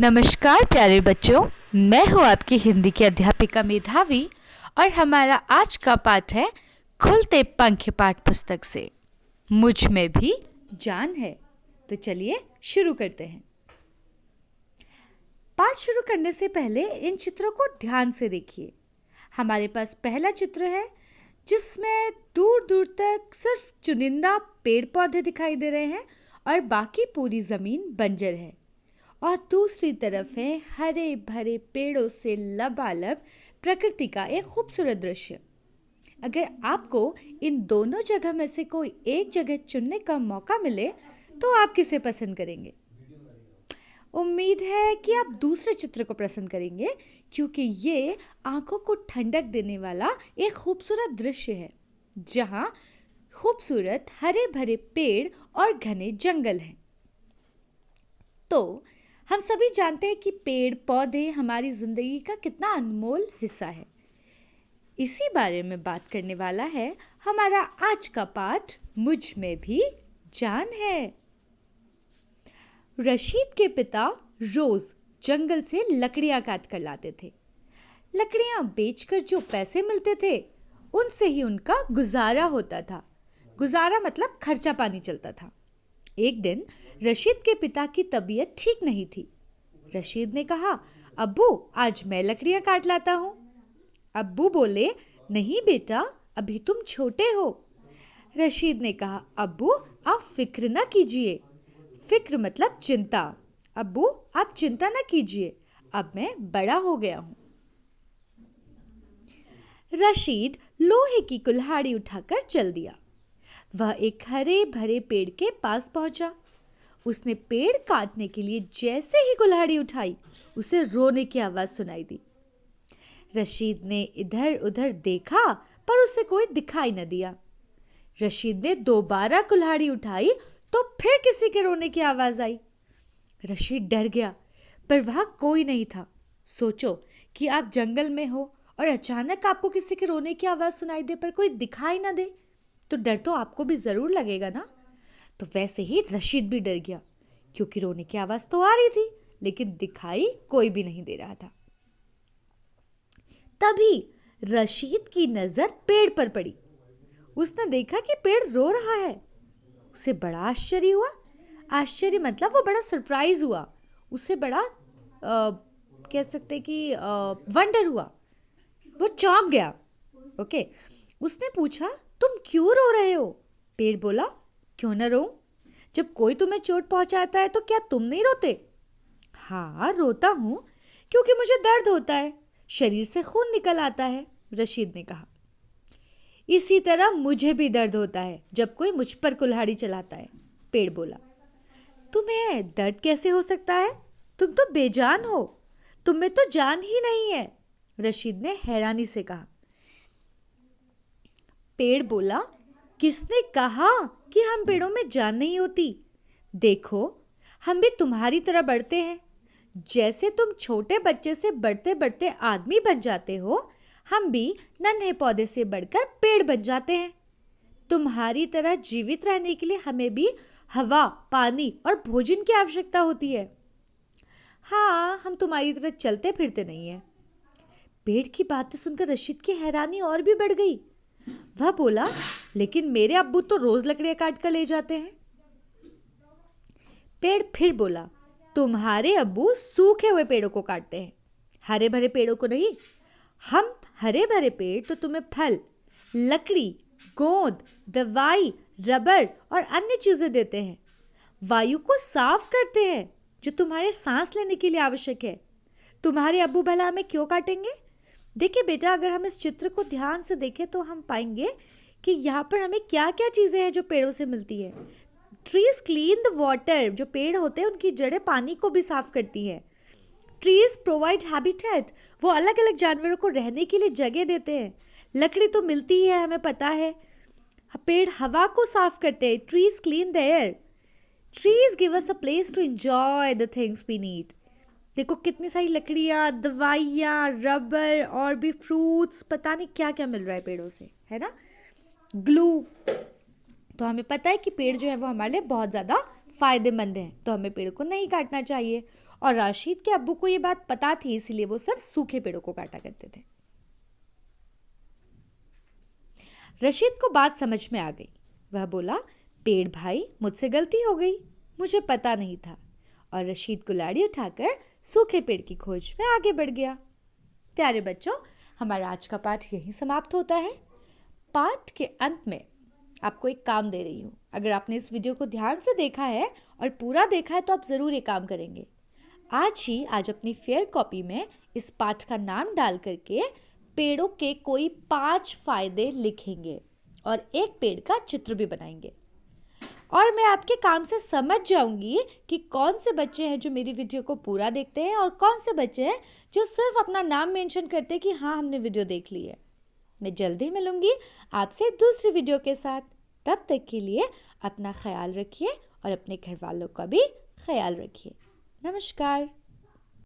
नमस्कार प्यारे बच्चों, मैं हूँ आपकी हिंदी की अध्यापिका मेधावी और हमारा आज का पाठ है खुलते पंख पाठ पुस्तक से मुझ में भी जान है। तो चलिए शुरू करते हैं। पाठ शुरू करने से पहले इन चित्रों को ध्यान से देखिए। हमारे पास पहला चित्र है जिसमें दूर दूर तक सिर्फ चुनिंदा पेड़ पौधे दिखाई दे रहे हैं और बाकी पूरी जमीन बंजर है। और दूसरी तरफ है हरे भरे पेड़ों से लबालब प्रकृति का एक खूबसूरत दृश्य। अगर आपको इन दोनों जगह में से कोई एक जगह चुनने का मौका मिले तो आप किसे पसंद करेंगे? उम्मीद है कि आप दूसरे चित्र को पसंद करेंगे क्योंकि ये आंखों को ठंडक देने वाला एक खूबसूरत दृश्य है जहां खूबसूरत हरे भरे पेड़ और घने जंगल हैं। तो हम सभी जानते हैं कि पेड़ पौधे हमारी जिंदगी का कितना अनमोल हिस्सा है। इसी बारे में बात करने वाला है हमारा आज का पाठ मुझ में भी जान है। रशीद के पिता रोज जंगल से लकड़ियां काट कर लाते थे। लकड़ियां बेचकर जो पैसे मिलते थे उनसे ही उनका गुजारा होता था। गुजारा मतलब खर्चा पानी चलता था। एक दिन रशीद के पिता की तबीयत ठीक नहीं थी। रशीद ने कहा, अब्बू आज मैं लकड़ियां काट लाता हूं। अब्बू बोले, नहीं बेटा, अभी तुम छोटे हो। रशीद ने कहा, अब्बू आप फिक्र न कीजिए। फिक्र मतलब चिंता। अब्बू आप चिंता न कीजिए, अब मैं बड़ा हो गया हूं। रशीद लोहे की कुल्हाड़ी उठाकर चल दिया। वह एक हरे भरे पेड़ के पास पहुंचा। उसने पेड़ काटने के लिए जैसे ही कुल्हाड़ी उठाई उसे रोने की आवाज सुनाई दी। रशीद ने इधर उधर देखा पर उसे कोई दिखाई न दिया। रशीद ने दोबारा कुल्हाड़ी उठाई तो फिर किसी के रोने की आवाज आई। रशीद डर गया पर वहां कोई नहीं था। सोचो कि आप जंगल में हो और अचानक आपको किसी के रोने की आवाज सुनाई दे पर कोई दिखाई न दे तो डर तो आपको भी जरूर लगेगा ना। तो वैसे ही रशीद भी डर गया क्योंकि रोने की आवाज तो आ रही थी लेकिन दिखाई कोई भी नहीं दे रहा था। तभी रशीद की नजर पेड़ पर पड़ी। उसने देखा कि पेड़ रो रहा है। उसे बड़ा आश्चर्य हुआ। आश्चर्य मतलब वो बड़ा सरप्राइज हुआ। उसे बड़ा कह सकते कि वंडर हुआ। वो चौंक गया। ओके, उसने पूछा, तुम क्यों रो रहे हो? पेड़ बोला, क्यों ना रो? जब कोई तुम्हें चोट पहुंचाता है तो क्या तुम नहीं रोते? हाँ रोता हूं क्योंकि मुझे दर्द होता है, शरीर से खून निकल आता है, रशीद ने कहा। इसी तरह मुझे भी दर्द होता है जब कोई मुझ पर कुल्हाड़ी चलाता है, पेड़ बोला। तुम्हें दर्द कैसे हो सकता है? तुम तो बेजान हो, तुम में तो जान ही नहीं है, रशीद ने हैरानी से कहा। पेड़ बोला, किसने कहा कि हम पेड़ों में जान नहीं होती? देखो, हम भी तुम्हारी तरह बढ़ते हैं। जैसे तुम छोटे बच्चे से बढ़ते बढ़ते आदमी बन जाते हो, हम भी नन्हे पौधे से बढ़कर पेड़ बन जाते हैं। तुम्हारी तरह जीवित रहने के लिए हमें भी हवा, पानी और भोजन की आवश्यकता होती है। हाँ, हम तुम्हारी तरह चलते फिरते नहीं हैं। पेड़ की बातें सुनकर रशीद की हैरानी और भी बढ़ गई। वह बोला, लेकिन मेरे अब्बू तो रोज लकड़ियां काट कर ले जाते हैं। पेड़ फिर बोला, तुम्हारे अब्बू सूखे हुए पेड़ों को काटते हैं, हरे भरे पेड़ों को नहीं। हम हरे भरे पेड़ तो तुम्हें फल, लकड़ी, गोंद, दवाई, रबर और अन्य चीजें देते हैं। वायु को साफ करते हैं जो तुम्हारे सांस लेने के लिए आवश्यक है। तुम्हारे अब्बू भला हमें क्यों काटेंगे? देखिए बेटा, अगर हम इस चित्र को ध्यान से देखें तो हम पाएंगे कि यहाँ पर हमें क्या क्या चीजें हैं जो पेड़ों से मिलती है। ट्रीज क्लीन द वाटर, जो पेड़ होते हैं उनकी जड़ें पानी को भी साफ करती हैं। ट्रीज प्रोवाइड हैबिटेट, वो अलग अलग जानवरों को रहने के लिए जगह देते हैं। लकड़ी तो मिलती ही है, हमें पता है। पेड़ हवा को साफ करते हैं। Trees clean the air. Trees give us a place to enjoy the things we need. देखो कितनी सारी लकड़ियाँ, दवाइयाँ, रबर और भी फ्रूट्स, पता नहीं क्या क्या मिल रहा है पेड़ों से, है ना। ग्लू। तो हमें पता है कि पेड़ जो है वो हमारे लिए बहुत ज़्यादा फायदेमंद है, तो हमें पेड़ को नहीं काटना चाहिए। और राशिद के अब्बू को ये बात पता थी, इसीलिए वो सिर्फ सूखे पेड़ों को काटा करते थे। रशीद को बात समझ में आ गई। वह बोला, पेड़ भाई, मुझसे गलती हो गई, मुझे पता नहीं था। और रशीद कुल्हाड़ी उठाकर सूखे पेड़ की खोज में आगे बढ़ गया। प्यारे बच्चों, हमारा आज का पाठ यहीं समाप्त होता है। पाठ के अंत में आपको एक काम दे रही हूँ। अगर आपने इस वीडियो को ध्यान से देखा है और पूरा देखा है तो आप ज़रूर ये काम करेंगे। आज अपनी फेयर कॉपी में इस पाठ का नाम डाल करके पेड़ों के कोई 5 फायदे लिखेंगे और एक पेड़ का चित्र भी बनाएंगे। और मैं आपके काम से समझ जाऊंगी कि कौन से बच्चे हैं जो मेरी वीडियो को पूरा देखते हैं और कौन से बच्चे हैं जो सिर्फ अपना नाम मेंशन करते हैं कि हाँ, हमने वीडियो देख ली है। मैं जल्दी मिलूंगी आपसे दूसरी वीडियो के साथ। तब तक के लिए अपना ख्याल रखिए और अपने घर वालों का भी ख्याल रखिए। नमस्कार।